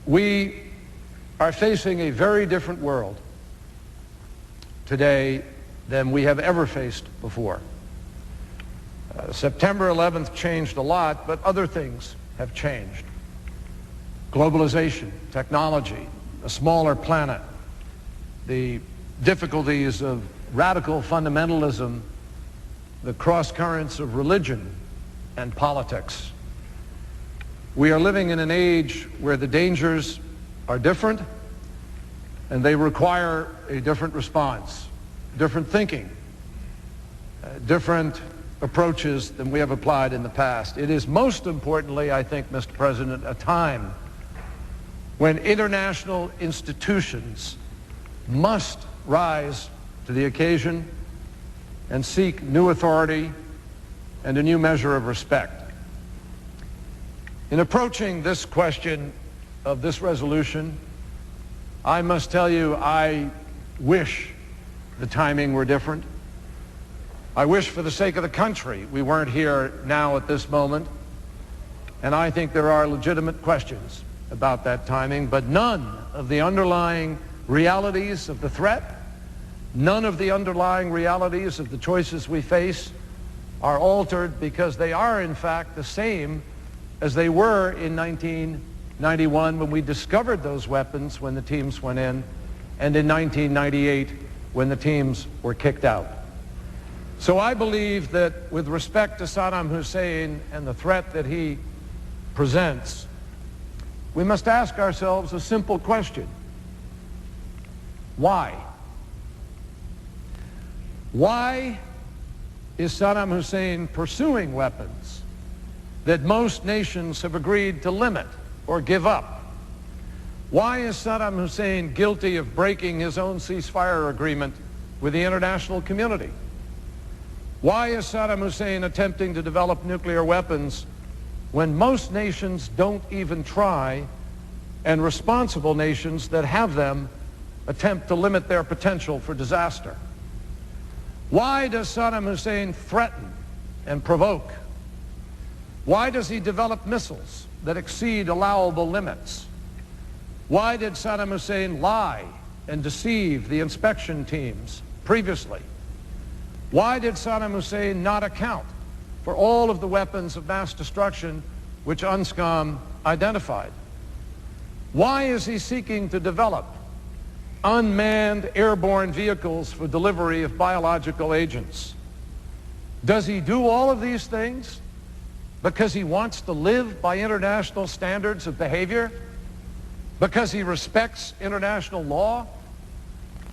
We are facing a very different world today than we have ever faced before. September 11th changed a lot, but other things have changed. Globalization, technology, a smaller planet, the difficulties of radical fundamentalism, the cross currents of religion and politics. We are living in an age where the dangers are different and they require a different response, different thinking, different approaches than we have applied in the past. It is most importantly, I think, Mr. President, a time when international institutions must rise to the occasion and seek new authority and a new measure of respect. In approaching this question of this resolution, I must tell you I wish the timing were different. I wish for the sake of the country we weren't here now at this moment, and I think there are legitimate questions about that timing, but none of the underlying realities of the threat, none of the underlying realities of the choices we face are altered, because they are in fact the same as they were in 1991 when we discovered those weapons when the teams went in, and in 1998 when the teams were kicked out. So I believe that with respect to Saddam Hussein and the threat that he presents, we must ask ourselves a simple question. Why? Why is Saddam Hussein pursuing weapons that most nations have agreed to limit or give up? Why is Saddam Hussein guilty of breaking his own ceasefire agreement with the international community? Why is Saddam Hussein attempting to develop nuclear weapons when most nations don't even try, and responsible nations that have them attempt to limit their potential for disaster? Why does Saddam Hussein threaten and provoke? Why does he develop missiles that exceed allowable limits? Why did Saddam Hussein lie and deceive the inspection teams previously? Why did Saddam Hussein not account for all of the weapons of mass destruction which UNSCOM identified? Why is he seeking to develop unmanned airborne vehicles for delivery of biological agents? Does he do all of these things because he wants to live by international standards of behavior? Because he respects international law?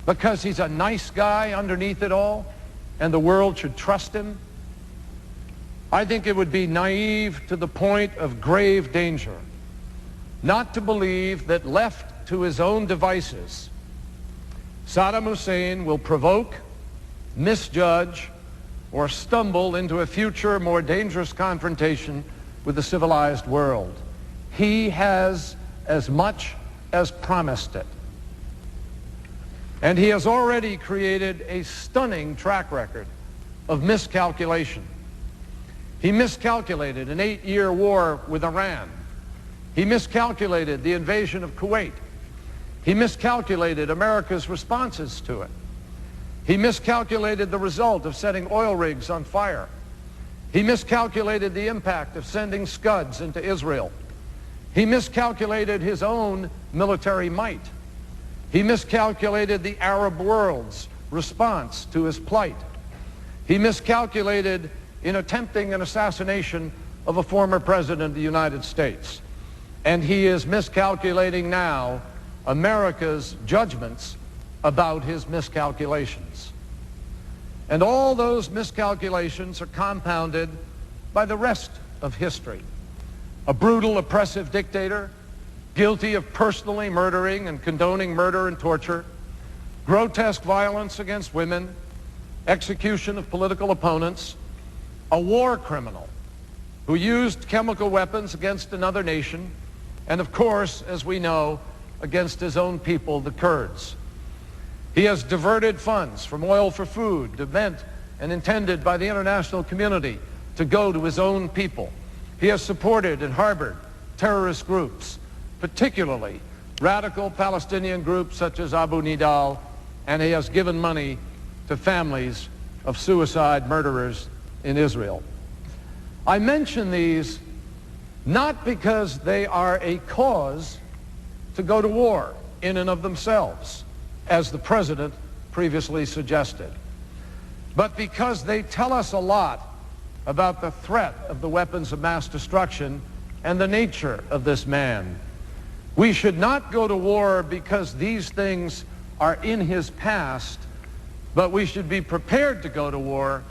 Because he's a nice guy underneath it all and the world should trust him? I think it would be naive to the point of grave danger not to believe that, left to his own devices, Saddam Hussein will provoke, misjudge, or stumble into a future more dangerous confrontation with the civilized world. He has as much as promised it. And he has already created a stunning track record of miscalculation. He miscalculated an 8-year war with Iran. He miscalculated the invasion of Kuwait. He miscalculated America's responses to it. He miscalculated the result of setting oil rigs on fire. He miscalculated the impact of sending Scuds into Israel. He miscalculated his own military might. He miscalculated the Arab world's response to his plight. He miscalculated in attempting an assassination of a former president of the United States. And he is miscalculating now America's judgments about his miscalculations. And all those miscalculations are compounded by the rest of history. A brutal, oppressive dictator, guilty of personally murdering and condoning murder and torture, grotesque violence against women, execution of political opponents, a war criminal who used chemical weapons against another nation, and of course, as we know, against his own people, the Kurds. He has diverted funds from oil for food, meant and intended by the international community to go to his own people. He has supported and harbored terrorist groups, particularly radical Palestinian groups such as Abu Nidal, and he has given money to families of suicide murderers in Israel. I mention these not because they are a cause to go to war in and of themselves, as the president previously suggested, but because they tell us a lot about the threat of the weapons of mass destruction and the nature of this man. We should not go to war because these things are in his past, but we should be prepared to go to war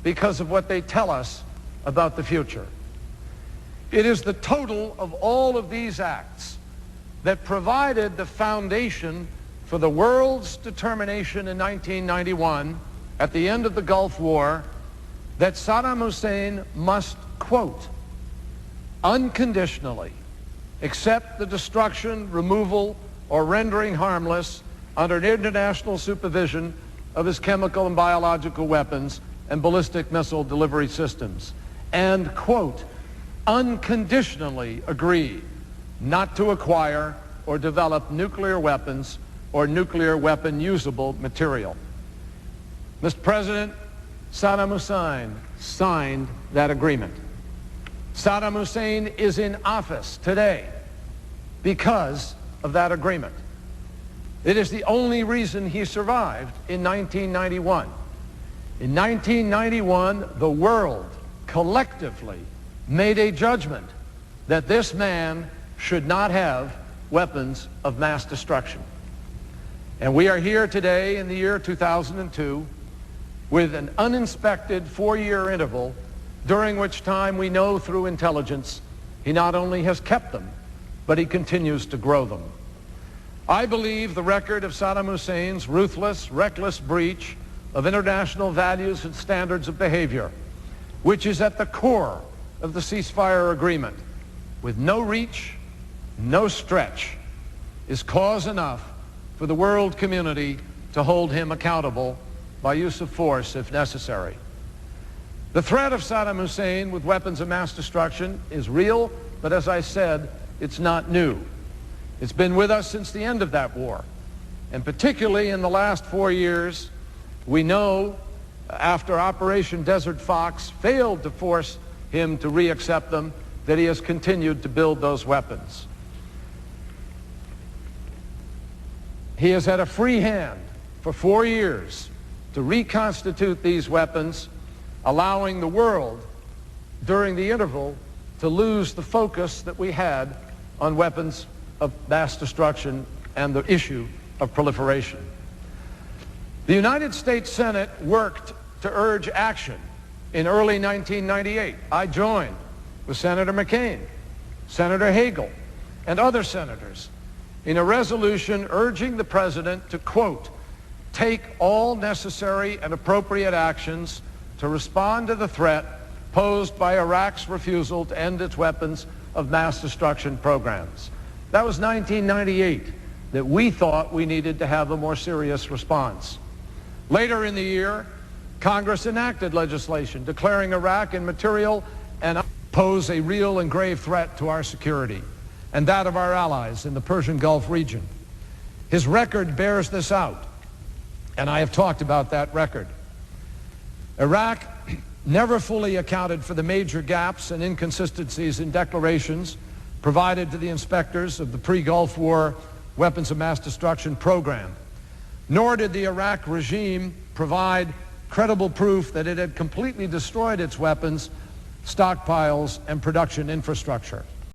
because of what they tell us about the future. It is the total of all of these acts that provided the foundation for the world's determination in 1991, at the end of the Gulf War, that Saddam Hussein must, quote, unconditionally accept the destruction, removal, or rendering harmless under international supervision of his chemical and biological weapons and ballistic missile delivery systems, and, quote, unconditionally agree not to acquire or develop nuclear weapons or nuclear weapon usable material. Mr. President, Saddam Hussein signed that agreement. Saddam Hussein is in office today because of that agreement. It is the only reason he survived in 1991. In 1991, the world collectively made a judgment that this man should not have weapons of mass destruction. And we are here today in the year 2002 with an uninspected 4-year interval during which time we know through intelligence he not only has kept them, but he continues to grow them. I believe the record of Saddam Hussein's ruthless, reckless breach of international values and standards of behavior, which is at the core of the ceasefire agreement, with no reach, no stretch, is cause enough for the world community to hold him accountable by use of force if necessary. The threat of Saddam Hussein with weapons of mass destruction is real, but as I said, it's not new. It's been with us since the end of that war. And particularly in the last 4 years, we know after Operation Desert Fox failed to force him to reaccept them, that he has continued to build those weapons. He has had a free hand for 4 years to reconstitute these weapons, allowing the world during the interval to lose the focus that we had on weapons of mass destruction and the issue of proliferation. The United States Senate worked to urge action in early 1998. I joined with Senator McCain, Senator Hagel, and other senators in a resolution urging the President to, quote, take all necessary and appropriate actions to respond to the threat posed by Iraq's refusal to end its weapons of mass destruction programs. That was 1998, that we thought we needed to have a more serious response. Later in the year, Congress enacted legislation declaring Iraq immaterial and pose a real and grave threat to our security and that of our allies in the Persian Gulf region. His record bears this out, and I have talked about that record. Iraq never fully accounted for the major gaps and inconsistencies in declarations provided to the inspectors of the pre-Gulf War weapons of mass destruction program, nor did the Iraq regime provide credible proof that it had completely destroyed its weapons, stockpiles, and production infrastructure.